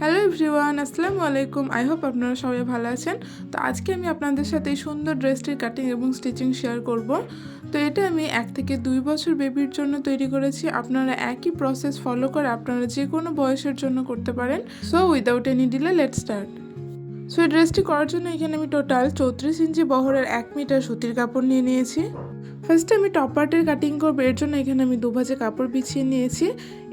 Hello everyone, আসসালামু আলাইকুম। I hope আপনারা সবাই ভালো আছেন। তো আজকে আমি আপনাদের সাথে এই সুন্দর ড্রেসটির কাটিং এবং স্টিচিং শেয়ার করব। তো এটা আমি 1 থেকে 2 বছর বেবির জন্য তৈরি করেছি। আপনারা একই প্রসেস ফলো করে আপনারা যে কোনো বয়সের জন্য করতে পারেন। So without any delay let's start. So এই ড্রেসটি করার জন্য এখানে আমি টোটাল 34 ইঞ্চি বহরের 1 মিটার সুতির কাপড় নিয়ে নিয়েছি। ফার্স্টে আমি টপ পার্টের কাটিং করবো, এর জন্য এখানে আমি দুভাজে কাপড় বিছিয়ে নিয়েছি।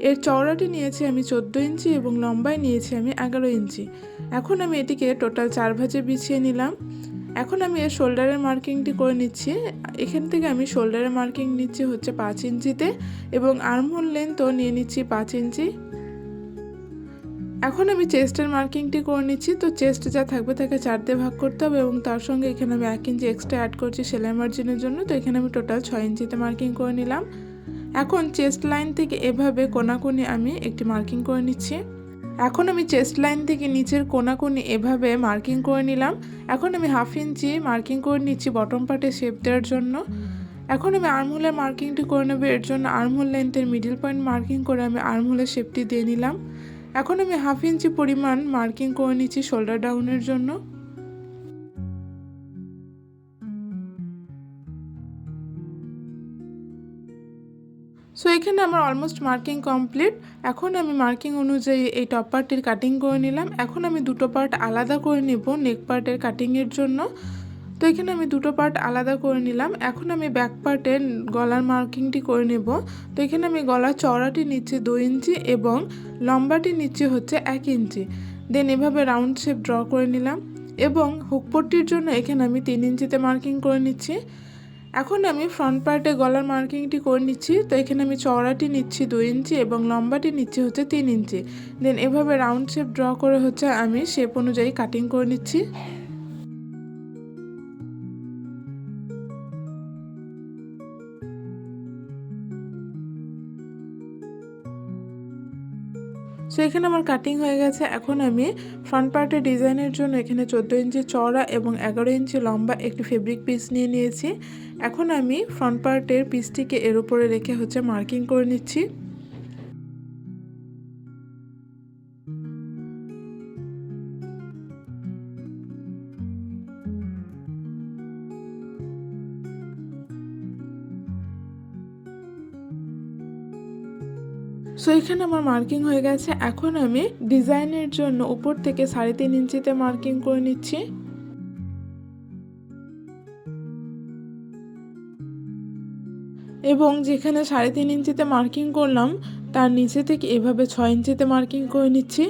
এর চওড়াটি নিয়েছি আমি 14 ইঞ্চি এবং লম্বায় নিয়েছি আমি 11 ইঞ্চি। এখন আমি এটিকে টোটাল 4 ভাজে বিছিয়ে নিলাম। এখন আমি এর শোল্ডারের মার্কিংটি করে নিচ্ছি। এখান থেকে আমি শোল্ডারের মার্কিং নিচ্ছি হচ্ছে 5 ইঞ্চিতে এবং আর্মহোল লেন্থও নিয়ে নিচ্ছি 5 ইঞ্চি। এখন আমি চেস্টের মার্কিংটি করে নিচ্ছি। তো চেস্ট যা থাকবে তাকে 4 দিয়ে ভাগ করতে হবে এবং তার সঙ্গে এখানে আমি 1 ইঞ্চি এক্সট্রা অ্যাড করছি সেলাই মার্জিনের জন্য। তো এখানে আমি টোটাল 6 ইঞ্চিতে মার্কিং করে নিলাম। এখন চেস্ট লাইন থেকে এভাবে কোনাকুনি আমি একটি মার্কিং করে নিচ্ছি। এখন আমি চেস্ট লাইন থেকে নিচের কোনাকুনি এভাবে মার্কিং করে নিলাম। এখন আমি 1/2 ইঞ্চি মার্কিং করে নিচ্ছি বটম পার্টে শেপ দেওয়ার জন্য। এখন আমি আর্মহোলের মার্কিংটি করে নেব। এর জন্য আর্মহোল লেন্থের মিডল পয়েন্ট মার্কিং করে আমি আর্মহোলের শেপটি দিয়ে নিলাম। এখন আমি 1/2 ইঞ্চি পরিমাণ মার্কিং করে নিচ্ছি শোল্ডার ডাউনের জন্য। সো এখানে আমার অলমোস্ট মার্কিং কমপ্লিট। এখন আমি মার্কিং অনুযায়ী এই টপ পার্টটির কাটিং করে নিলাম। এখন আমি দুটো পার্ট আলাদা করে নেব নেক পার্টের কাটিংয়ের জন্য। তো এখানে আমি দুটো পার্ট আলাদা করে নিলাম। এখন আমি ব্যাক পার্টের গলার মার্কিংটি করে নেব। তো এখানে আমি গলার চওড়াটি নিচ্ছি 2 ইঞ্চি এবং লম্বাটি নিচ্ছি হচ্ছে 1 ইঞ্চি। দেন এভাবে রাউন্ড শেপ ড্র করে নিলাম এবং হুক পট্টির জন্য এখানে আমি 3 ইঞ্চিতে মার্কিং করে নিচ্ছি। এখন আমি ফ্রন্ট পার্টে গলার মার্কিংটি করে নিচ্ছি। তো এখানে আমি চওড়াটি নিচ্ছি 2 ইঞ্চি এবং লম্বাটি নিচ্ছি হচ্ছে 3 ইঞ্চি। দেন এভাবে রাউন্ড শেপ ড্র করে হচ্ছে আমি শেপ অনুযায়ী কাটিং করে নিচ্ছি। সো এখানে আমার কাটিং হয়ে গেছে। এখন আমি ফ্রন্ট পার্টের ডিজাইনের জন্য এখানে 14 ইঞ্চি চওড়া এবং 11 ইঞ্চি লম্বা একটি ফেব্রিক পিস নিয়ে নিয়েছি। এখন আমি ফ্রন্ট পার্টের পিসটিকে এর উপরে রেখে হচ্ছে মার্কিং করে নিচ্ছি। সো এখানে আমার মার্কিং হয়ে গেছে। এখন আমি ডিজাইনের জন্য উপর থেকে 3.5 ইঞ্চিতে মার্কিং করে নিচ্ছি। এবং যেখানে 3.5 ইঞ্চিতে মার্কিং করলাম তার নিচে থেকে এভাবে 6 ইঞ্চিতে মার্কিং করে নিচ্ছি।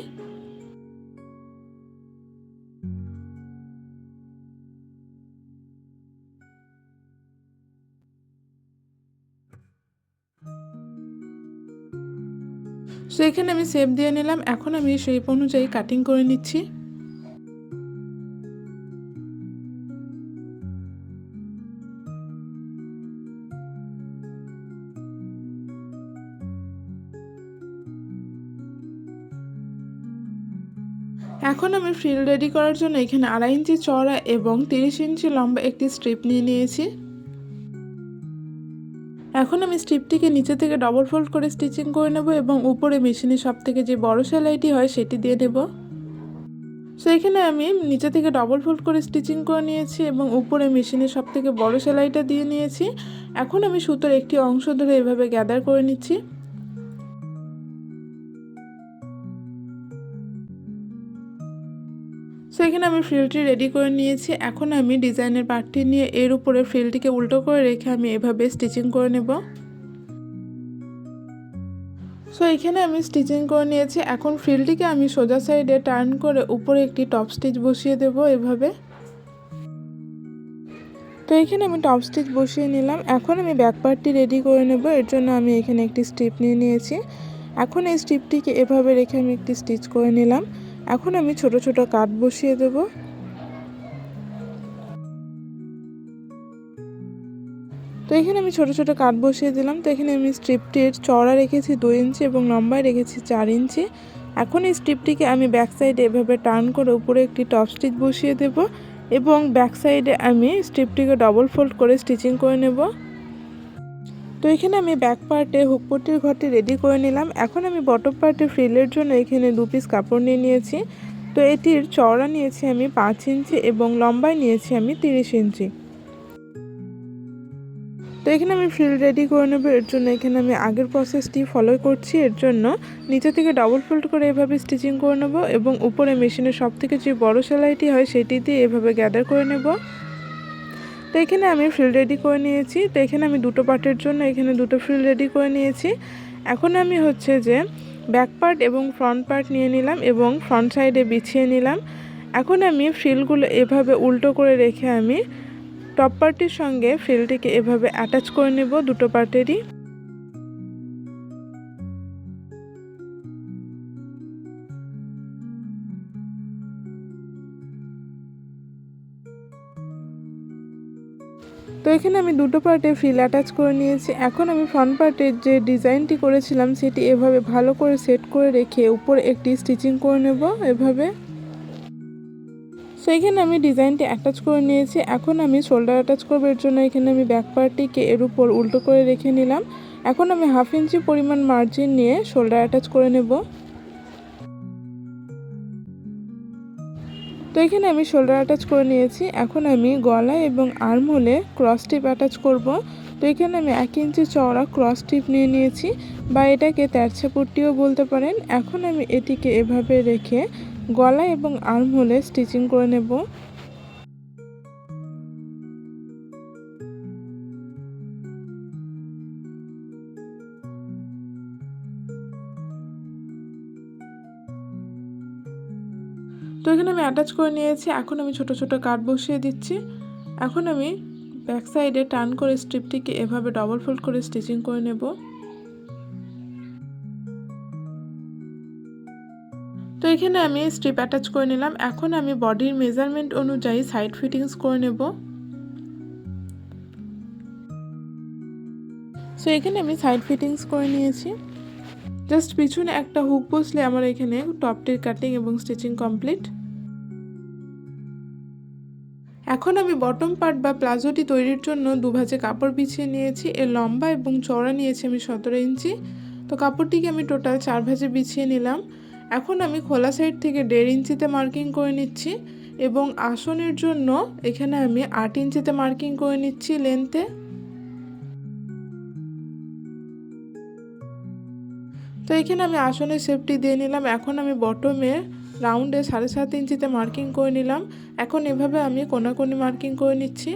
সো এখানে আমি শেপ দিয়ে নিলাম। এখন আমি শেপ অনুযায়ী কাটিং করে নিচ্ছি। এখন আমি ফ্রিল রেডি করার জন্য এখানে 2.5 ইঞ্চি চওড়া এবং 30 ইঞ্চি লম্বা একটি স্ট্রিপ নিয়ে নিয়েছি। এখন আমি স্ট্রিপটিকে নিচে থেকে ডবল ফোল্ড করে স্টিচিং করে নেব এবং উপরে মেশিনে সবথেকে যে বড় সেলাইটি হয় সেটি দিয়ে দেব। সো এখানে আমি নিচে থেকে ডবল ফোল্ড করে স্টিচিং করে নিয়েছি এবং উপরে মেশিনে সবথেকে বড় সেলাইটা দিয়ে নিয়েছি। এখন আমি সুতোর একটি অংশ ধরে এভাবে গ্যাদার করে নিচ্ছি। সো এখানে আমি ফ্রিলটি রেডি করে নিয়েছি। এখন আমি ডিজাইনের পার্টটি নিয়ে এর উপরে ফ্রিলটিকে উল্টো করে রেখে আমি এভাবে স্টিচিং করে নেব। সো এখানে আমি স্টিচিং করে নিয়েছি। এখন ফ্রিলটিকে আমি সোজা সাইডে টার্ন করে উপরে একটি টপ স্টিচ বসিয়ে দেব এভাবে। তো এখানে আমি টপ স্টিচ বসিয়ে নিলাম। এখন আমি ব্যাক পার্টটি রেডি করে নেব। এর জন্য আমি এখানে একটি স্ট্রিপ নিয়ে নিয়েছি। এখন এই স্ট্রিপটিকে এভাবে রেখে আমি একটি স্টিচ করে নিলাম। এখন আমি ছোট ছোট কাট বসিয়ে দেব। তো এখানে আমি ছোট ছোট কাট বসিয়ে দিলাম। তো এখানে আমি স্ট্রিপটির চওড়া রেখেছি 2 ইঞ্চি এবং লম্বায় রেখেছি 4 ইঞ্চি। এখন এই স্ট্রিপটিকে আমি ব্যাক সাইডে এভাবে টার্ন করে উপরে একটি টপ স্টিচ বসিয়ে দেব এবং ব্যাক সাইডে আমি স্ট্রিপটিকে ডবল ফোল্ড করে স্টিচিং করে নেব। তো এখানে আমি ব্যাক পার্টে হুক পট্টির ঘরটি রেডি করে নিলাম। এখন আমি বটম পার্টে ফ্রিলের জন্য এখানে 2 পিস কাপড় নিয়ে নিয়েছি। তো এটির চওড়া নিয়েছি আমি 5 ইঞ্চি এবং লম্বায় নিয়েছি আমি 30 ইঞ্চি। তো এখানে আমি ফ্রিল রেডি করে নেব। এর জন্য এখানে আমি আগের প্রসেসটি ফলো করছি। এর জন্য নিচে থেকে ডবল ফোল্ড করে এভাবে স্টিচিং করে নেব এবং উপরে মেশিনের সবথেকে যে বড় সেলাইটি হয় সেটি দিয়ে এভাবে গ্যাদার করে নেব। তো এখানে আমি ফ্রিল রেডি করে নিয়েছি। তো এখানে আমি দুটো পার্টের জন্য এখানে দুটো ফ্রিল রেডি করে নিয়েছি। এখন আমি হচ্ছে যে ব্যাক পার্ট এবং ফ্রন্ট পার্ট নিয়ে নিলাম এবং ফ্রন্ট সাইডে বিছিয়ে নিলাম। এখন আমি ফ্রিলগুলো এভাবে উল্টো করে রেখে আমি টপ পার্টের সঙ্গে ফ্রিলটিকে এভাবে অ্যাটাচ করে নেব দুটো পার্টেরই। তো এখানে আমি দুটো পার্টে ফ্রিল অ্যাটাচ করে নিয়েছি। এখন আমি ফ্রন্ট পার্টের যে ডিজাইনটি করেছিলাম সেটি এভাবে ভালো করে সেট করে রেখে উপরে একটি স্টিচিং করে নেব এভাবে। সো এখানে আমি ডিজাইনটি অ্যাটাচ করে নিয়েছি। এখন আমি শোল্ডার অ্যাটাচ করবো। এর জন্য এখানে আমি ব্যাক পার্টটিকে এর উপর উল্টো করে রেখে নিলাম। এখন আমি 1/2 ইঞ্চি পরিমাণ মার্জিন নিয়ে শোল্ডার অ্যাটাচ করে নেব। তো এখানে আমি শোল্ডার অ্যাটাচ করে নিয়েছি। এখন আমি গলা এবং আর্ম হোলে ক্রস টিপ অ্যাটাচ করব। তো এখানে আমি 1 ইঞ্চি চওড়া ক্রস টিপ নিয়ে নিয়েছি বা এটাকে তেরছে পট্টিও বলতে পারেন। এখন আমি এটিকে এভাবে রেখে গলা এবং আর্ম হোলে স্টিচিং করে নেব। তো এখানে আমি অ্যাটাচ করে নিয়েছি। এখন আমি ছোট ছোট কাট বসিয়ে দিচ্ছি। এখন আমি ব্যাক সাইডে টার্ন করে স্ট্রিপটিকে এভাবে ডবল ফোল্ড করে স্টিচিং করে নেব। তো এখানে আমি স্ট্রিপ অ্যাটাচ করে নিলাম। এখন আমি বডির মেজারমেন্ট অনুযায়ী সাইড ফিটিংস করে নেব। সো এখানে আমি সাইড ফিটিংস করে নিয়েছি। জাস্ট পিছনে একটা হুক বসলে আমার এখানে টপটির কাটিং এবং স্টিচিং কমপ্লিট। এখন আমি বটম পার্ট বা প্লাজোটি তৈরির জন্য দুভাজে কাপড় বিছিয়ে নিয়েছি। এর লম্বা এবং চওড়া নিয়েছি আমি 17 ইঞ্চি। তো কাপড়টিকে আমি টোটাল 4 ভাজে বিছিয়ে নিলাম। এখন আমি খোলা সাইড থেকে 1.5 ইঞ্চিতে মার্কিং করে নিচ্ছি এবং আসনের জন্য এখানে আমি 8 ইঞ্চিতে মার্কিং করে নিচ্ছি লেন্থে। তো এখানে আমি আসনের শেপটি দিয়ে নিলাম। এখন আমি বটমে রাউন্ডে 7.5 ইঞ্চিতে মার্কিং করে নিলাম। এখন এভাবে আমি কোনাকুনি মার্কিং করে নিচ্ছি।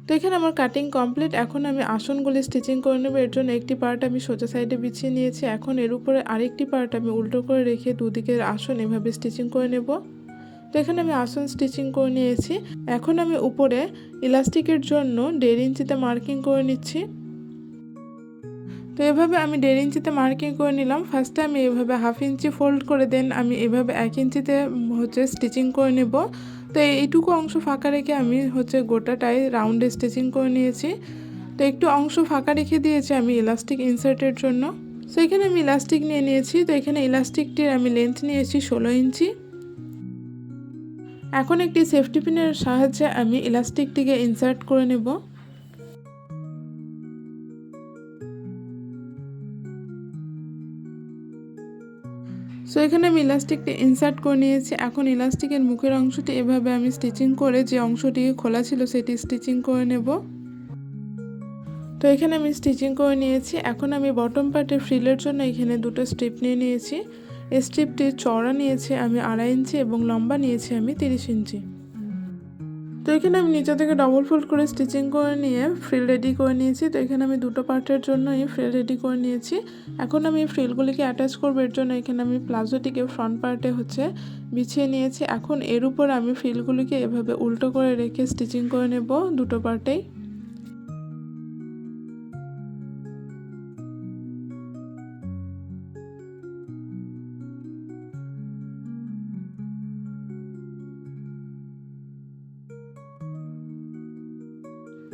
তো এখানে আমার কাটিং কমপ্লিট। এখন আমি আসনগুলি স্টিচিং করে নেব। এর জন্য একটি পার্ট আমি সোজা সাইডে বিছিয়ে নিয়েছি। এখন এর উপরে আরেকটি পার্ট আমি উল্টো করে রেখে দুদিকের আসন এভাবে স্টিচিং করে নেব। তো এখানে আমি আসন স্টিচিং করে নিয়েছি। এখন আমি উপরে ইলাস্টিকের জন্য 1.5 ইঞ্চিতে মার্কিং করে নিচ্ছি। তো এভাবে আমি 1.5 ইঞ্চিতে মার্কিং করে নিলাম। ফার্স্টে আমি এভাবে 1/2 ইঞ্চি ফোল্ড করে দেন আমি এভাবে 1 ইঞ্চিতে হচ্ছে স্টিচিং করে নেব। তো এইটুকু অংশ ফাঁকা রেখে আমি হচ্ছে গোটাটাই রাউন্ডে স্টিচিং করে নিয়েছি। তো একটু অংশ ফাঁকা রেখে দিয়েছি আমি ইলাস্টিক ইনসার্টের জন্য। সো এখানে আমি ইলাস্টিক নিয়ে নিয়েছি। তো এখানে ইলাস্টিকটির আমি লেন্থ নিয়েছি 16 ইঞ্চি। এখন একটি সেফটি পিনের সাহায্যে আমি ইলাস্টিকটিকে ইনসার্ট করে নেব। সো এখানে আমি ইলাস্টিকটি ইনসার্ট করে নিয়েছি। এখন ইলাস্টিকের মুখের অংশটি এভাবে আমি স্টিচিং করে যে অংশটি খোলা ছিল সেটি স্টিচিং করে নেব। তো এখানে আমি স্টিচিং করে নিয়েছি। এখন আমি বটম পার্টের ফ্রিলের জন্য এখানে দুটো স্ট্রিপ নিয়ে নিয়েছি। এই স্ট্রিপটির চওড়া নিয়েছি আমি 2.5 ইঞ্চি এবং লম্বা নিয়েছি আমি 30 ইঞ্চি। তো এখানে আমি নিচে থেকে ডবল ফোল্ড করে স্টিচিং করে নিয়ে ফ্রিল রেডি করে নিয়েছি। তো এখানে আমি দুটো পার্টের জন্য এই ফ্রিল রেডি করে নিয়েছি। এখন আমি এই ফ্রিলগুলিকে অ্যাটাচ করবো। এর জন্য এখানে আমি প্লাজোটিকে ফ্রন্ট পার্টে হচ্ছে বিছিয়ে নিয়েছি। এখন এর উপর আমি ফ্রিলগুলিকে এভাবে উল্টো করে রেখে স্টিচিং করে নেব দুটো পার্টেই।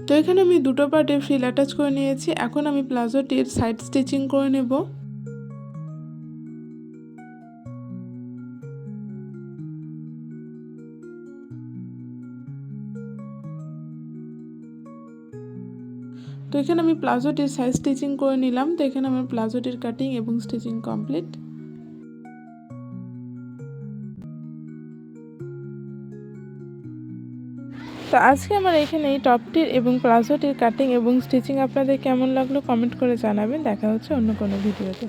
তো এখানে আমি দুটো পার্টে ফ্রিল অ্যাটাচ করে নিয়েছি। এখন আমি প্লাজোটির সাইড স্টিচিং করে নেব। তো এখানে আমি প্লাজোটির সাইজ স্টিচিং করে নিলাম। তো এখানে আমার প্লাজোটির কাটিং এবং স্টিচিং কমপ্লিট। তো আজকে আমার এখানে এই টপটির এবং প্লাজোটির কাটিং এবং স্টিচিং আপনাদের কেমন লাগলো কমেন্ট করে জানাবেন। দেখা হচ্ছে অন্য কোনো ভিডিওতে।